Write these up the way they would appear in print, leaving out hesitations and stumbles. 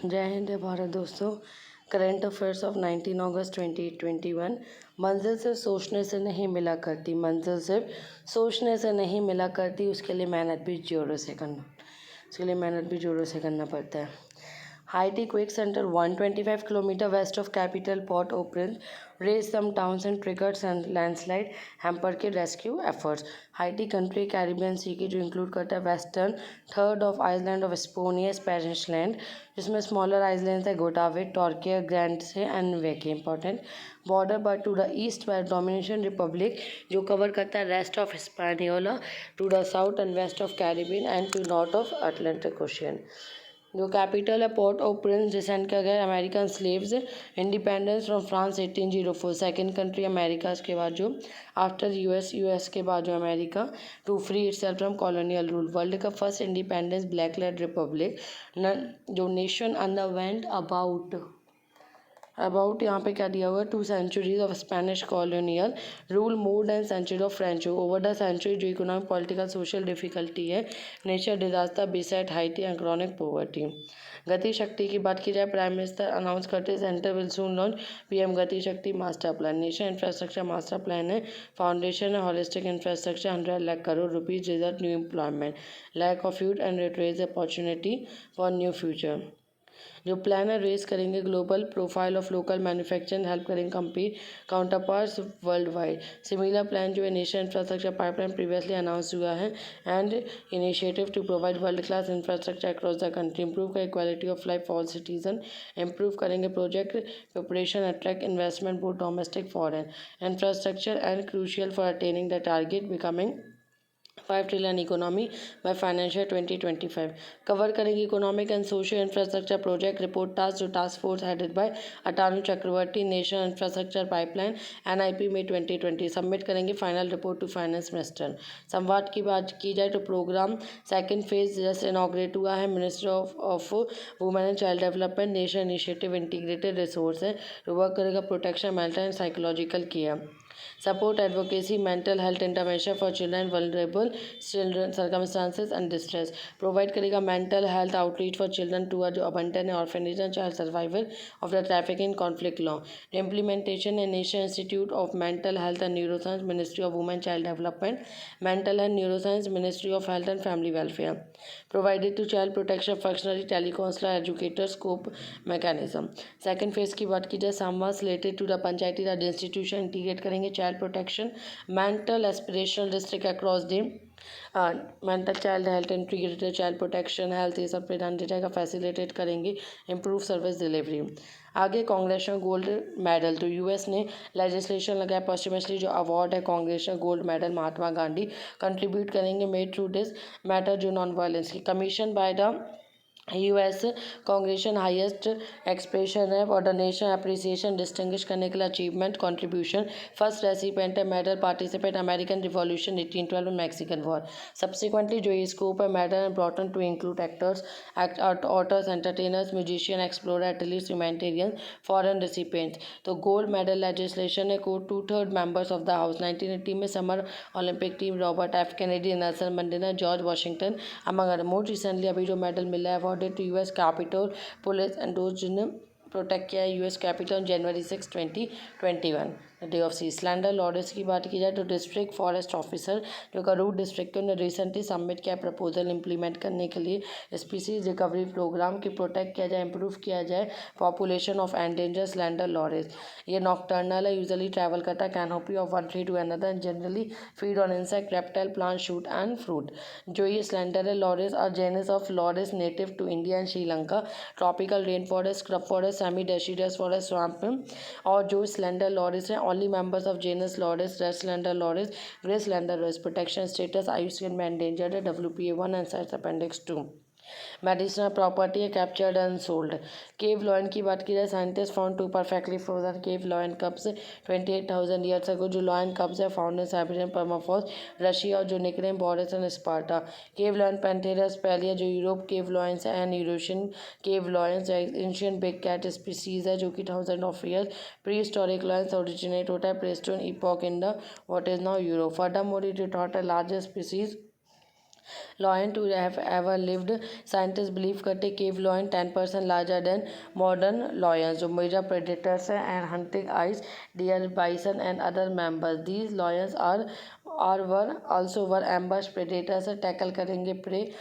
जय हिंद है भारत दोस्तों। करंट अफेयर्स ऑफ 19 अगस्त 2021। मंजिल सिर्फ सोचने से नहीं मिला करती, मंजिल सिर्फ सोचने से नहीं मिला करती, उसके लिए मेहनत भी जोरों से करना पड़ता है। Haiti quake center 125 km west of capital Port-au-Prince razed some towns and triggered landslide, hamper के rescue efforts। Haiti country Caribbean Sea की जो include करता है western third of island of Estonia Spanish land, जिसमें smaller islands है Gotawe, Torquay, Guernsey and Wake important। border but to the east by Dominican Republic जो cover करता है rest of Hispaniola, to the south and west of Caribbean and to north of Atlantic Ocean। जो capital है Port au Prince, descend किया गया American slaves, independence from France 1804। Second country America के बाद जो आफ्टर यूएस के बाद जो America to free itself from colonial rule. World का first independence black led republic. जो नेशन अंडरवेंट अबाउट यहाँ पे क्या दिया हुआ है, 2 centuries of Spanish colonial rule, more than century of French. Over the century जो इकोनॉमिक पॉलिटिकल सोशल डिफिकल्टी है, nature disaster, besides Haiti and chronic poverty. Gati Shakti की बात की जाए, प्राइम मिनिस्टर अनाउंस करते centre will soon launch PM Gati Shakti master plan. National infrastructure master plan है, foundation है holistic infrastructure 100 lakh crore rupees, result new employment, lack of youth and रिट्रेज opportunity for new future. जो plan है रेस करेंगे global profile of local manufacturing, help करेंगे compete counterparts world wide. Similar plan जो है national infrastructure pipeline previously announce हुआ है and initiative to provide world class infrastructure across the country, improve करें quality of life for all citizen, improve करेंगे project preparation, attract investment both domestic foreign. Infrastructure and crucial for attaining the target becoming 5 trillion economy by financial 2025। Cover करेंगे economic and social infrastructure project report task, जो task force headed by Atanu Chakraborty, national infrastructure pipeline NIP में 2020 submit करेंगे final report to finance minister. संवाद की बात की जाए तो program second phase just inaugurate हुआ है, minister of women and child development, national initiative integrated resource है, वर्क करेगा protection mental and psychological care, support advocacy, mental health intervention for children, vulnerable children circumstances and distress, provide करेगा mental health outreach for children to जो abandoned orphanage and child survivor of the trafficking conflict law, implementation in National Institute of Mental Health and Neuroscience, Ministry of Women Child Development, Mental and Neuroscience, Ministry of Health and Family Welfare, provided to child protection functionary, telecounselor, educator, scope mechanism। सेकेंड फेज की बात की जाए, Samvad related to the Panchayati Raj institution integrate करेंगे child protection, mental aspirational district across the mental child health, integrated child protection health, ये सब पे ध्यान दिया जाएगा, फैसिलिटेट करेंगे, इम्प्रूव सर्विस डिलीवरी। आगे कांग्रेशनल गोल्ड मेडल, तो यूएस ने लेजिस्लेशन लगाया पॉस्टमसली जो अवार्ड है congressional gold medal Mahatma Gandhi, contribute करेंगे मेड थ्रू दिस मैटर जो नॉन वायलेंस की, commission by the US congressional highest expression है for the national appreciation, distinguish करने के लिए अचीवमेंट कंट्रीब्यूशन, फर्स्ट रेसिपेंट है medal participant American revolution 1812 Mexican war. Subsequently जो ये स्कोप है medal important to include actors, authors, entertainers, musician, explorer, athletes, humanitarian, foreign recipients. तो gold medal legislation है को 2/3 मेंबर्स ऑफ द हाउस 1980 में summer Olympic team, Robert F Kennedy, Nelson Mandela, George Washington among other. Most recently अभी जो medal मिला है awarded to US Capitol Police and those जिन्हें protect किया है US Capitol January 6, 2021 day of सी। Slender lorises की बात की जाए तो डिस्ट्रिक्ट फॉरेस्ट ऑफिसर जो करूर डिस्ट्रिक्ट के उन्होंने रिसेंटली सबमिट किया प्रपोजल इंप्लीमेंट करने के लिए स्पीसीज रिकवरी प्रोग्राम की प्रोटेक्ट किया जाए, इंप्रूव किया जाए population of endangered slender lorises. ये नॉक्टर्नल है, यूजुअली ट्रैवल करता है canopy of one tree to another and generally feed on insect, reptile, plant, shoot and fruit. जो ये स्लैंडर है लॉरेंस और genus of lorises native to India and Sri Lanka, tropical rain forest, scrub forest, semi deciduous forest, swamp. और जो slander Lawrence है only members of genus Loris, red slender Loris, gray slender Loris, protection status IUCN में endangered है, WPA1 and CITES Appendix 2। Medicinal property है captured and sold. Cave lion की बात की जाए, scientist found 2 perfectly frozen cave lion cubs 28,000 years ago. जो lion cubs है found in Siberian permafrost, Russia, और जो nickname Boris and Sparta. Cave lion Panthera पहले जो Europe cave lions and Eurasian cave lions ancient big cat species है जो कि 1000 of years prehistoric lions originate होता है Prestone epoch in the what is now Europe. Furthermore it thought a largest species Lion to have ever lived. Scientists believe करते cave lion 10% larger than modern lions जो major predators हैं and hunting eyes, deer, bison and other members. These lions were ambush predators tackle करेंगे prey.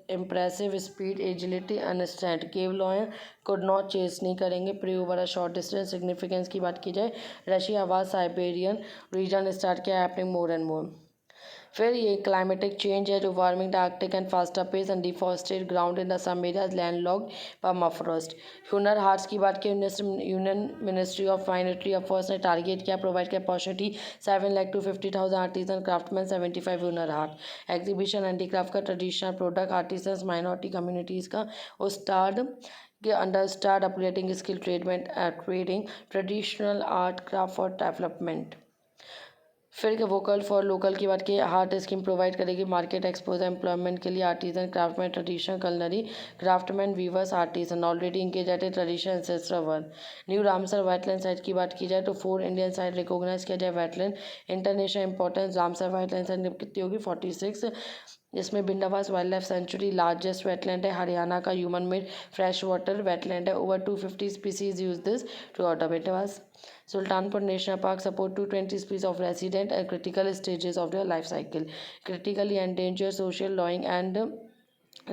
Impressive speed, agility and strength. Cave lion could not chase नहीं करेंगे prey over a short distance. Significance की बात की जाए Russia व Siberian region start किया happening more and more. फिर ये क्लाइमेटिक चेंज है जो warming the Arctic and faster pace and deforested ground in the some areas landlocked permafrost. Hunar Haats की बात की union ministry of minority affairs ने टारगेट किया प्रोवाइड किया opportunity 7,50,000 artisan craftsman 75 Hunar Haat. Exhibition handicraft का traditional product artisans minority communities का स्टार्ड के under start upgrading skill trading traditional art craft for development. फिर वोकल फॉर लोकल की बात की हार्ट स्कीम प्रोवाइड करेगी मार्केट एक्सपोजर एम्प्लॉयमेंट के लिए artisan craftsman traditional culinary craftsman weavers artisan already engage at a traditional ancestral work. New Ramsar wetland site की बात की जाए तो 4 इंडियन साइट रिकॉग्नाइज किया जाए wetland international importance. Ramsar wetland site कितनी होगी 46 जिसमें Bhindawas wildlife sanctuary largest wetland है. हरियाणा का human made fresh water wetland है. Over 250 species use this throughout the Bhindawas. Sultanpur National Park support 220 species of resident at critical stages of their life cycle. Critically endangered social lawing and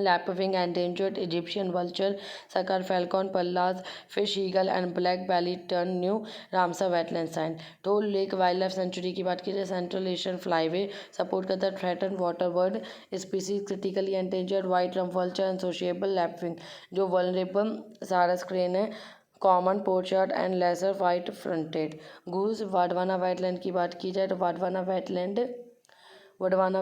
lapwing endangered Egyptian vulture, Sakar falcon, Pallas, fish eagle and black bellied tern new Ramsar wetland sign. Toll Lake Wildlife Sanctuary की बात की जाए central Asian flyway support करता है threaten water bird species critically endangered white rump vulture and sociable lapwing जो vulnerable sarus crane है common pochard and lesser white fronted goose. Wadhvana wetland की बात की जाए तो Wadhvana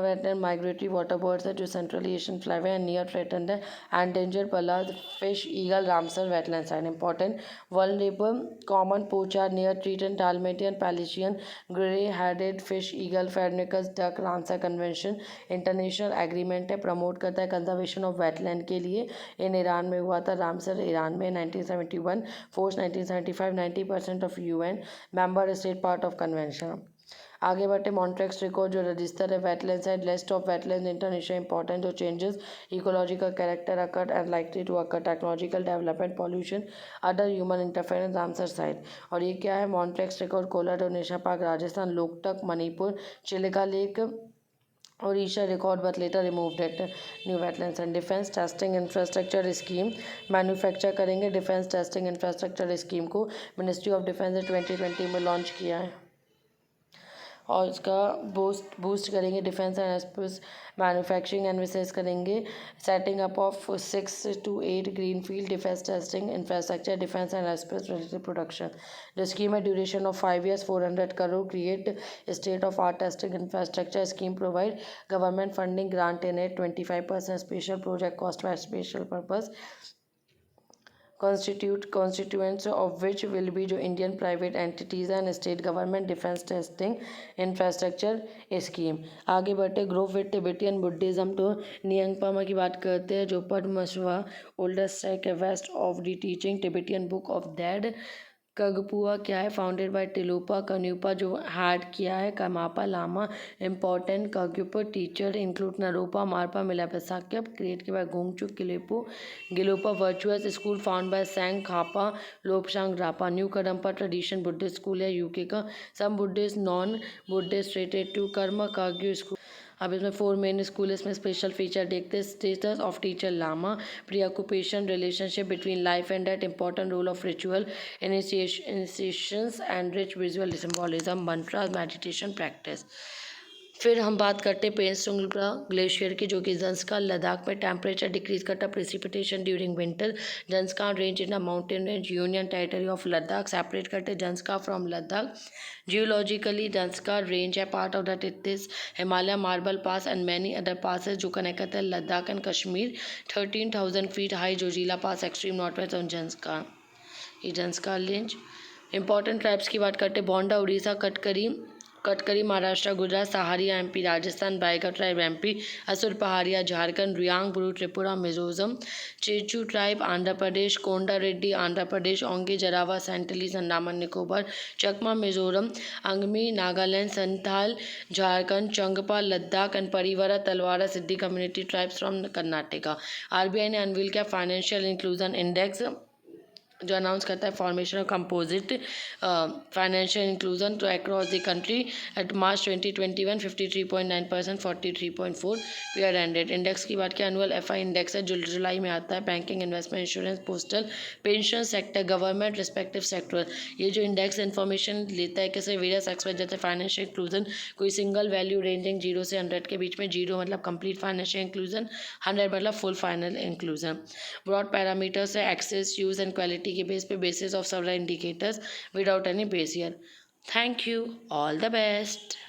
wetland migratory water birds है जो central Asian flyway and near threatened है. Endangered Pallas fish eagle Ramsar wetland site important vulnerable common pochard near threatened dalmatian pelican grey headed fish eagle ferruginous duck Ramsar convention international agreement है promote करता है conservation of wetland के लिए. In Iran में हुआ था Ramsar Iran में 1971 force 1975 90% of UN member state part of convention. आगे बढ़ते मॉन्ट्रेक्स रिकॉर्ड जो रजिस्टर है wetland site list of wetland international important जो changes ecological character occurred and likely to occur technological development pollution other human interference Ramsar site. और ये क्या है Montreux record Keoladeo national park Rajasthan Loktak Manipur Chilika lake Odisha record but later removed it. New wetlands and defence testing infrastructure scheme manufacture करेंगे defence testing infrastructure scheme को ministry of defence ने 2020 में launch किया है और इसका बूस्ट करेंगे defence and aerospace manufacturing and research करेंगे setting up of 6 to 8 greenfield defence testing infrastructure defence and aerospace related production. The scheme है duration of 5 years 400 crore create state of art testing infrastructure scheme provide government funding grant in at 25% special project cost by special purpose constituents of which will be जो Indian private entities and state government defence testing infrastructure scheme. आगे बढ़ते Grove with Tibetan Buddhism तो नियंगपामा की बात करते हैं जो पद्मश्वा oldest sect west of the teaching Tibetan book of dead. कगपुआ क्या है फाउंडेड बाय टिलुपा कन्युपा जो हैड किया है कमापा लामा इम्पॉर्टेंट कग्युपर टीचर इंक्लूड नरोपा मारपा मिलापेसाक्यप क्रिएट किया बाय गोंगचुक किलेपो गिलोपा virtuous school found by Tsongkhapa लोपशांग रापा. New Kadampa tradition Buddhist school है यूके का. Some Buddhist non Buddhist related to Karma Kagyu school. अब इसमें 4 मेन स्कूल इसमें स्पेशल फीचर देखते हैं status of teacher lama preoccupation relationship between life and death important role of ritual initiations and rich visual symbolism mantras meditation practice. फिर हम बात करते हैं पेंसुंगला ग्लेशियर की जो कि जंस्कार लद्दाख में टेम्परेचर डिक्रीज करता precipitation during winter. Zanskar range in a mountain range union territory of Ladakh separate करते Zanskar from Ladakh. Geologically Zanskar range है part of the Tethys Himalaya marble pass and many other passes जो कनेक्ट करते हैं Ladakh and Kashmir. 13,000 feet high Zojila pass extreme north west of Zanskar. ये Zanskar range. Important tribes की बात करते हैं Bonda Odisha Katkari Katkari Maharashtra, Gujarat, Sahariya MP, Rajasthan, Baiga tribe MP, Asur Pahadiya Jharkhand, Riang Bru Tripura Mizoram, चेचू tribe Andhra Pradesh, Konda Reddi Andhra Pradesh, Onge Jarawa Sentinelese Andaman Nicobar, Chakma Mizoram, Angami Nagaland, Santhal Jharkhand, Changpa Ladakh and Parivara Talavara Siddi community tribes from Karnataka. RBI ने अनवील किया फाइनेंशियल इंक्लूजन इंडेक्स जो अनाउंस करता है formation of composite financial inclusion to across the country at March 2021 53.9%, 43.4 period ended. Index की बात की एनुअल एफआई इंडेक्स है जो जुलाई में आता है। Banking, investment, insurance, postal, pension sector, government respective sector. ये जो इंडेक्स इन्फॉर्मेशन लेता है किसी वेरियस एक्सपेक्ट जैसे फाइनेंशियल इंक्लूजन कोई सिंगल वैल्यू रेंजिंग 0 से 100 के बीच में। 0 मतलब कंप्लीट फाइनेंशियल इंक्लूजन, 100 मतलब full final inclusion. Broad parameters है एक्सेस, यूज एंड क्वालिटी के बेस पे basis of several indicators without any base here. Thank you. All the best.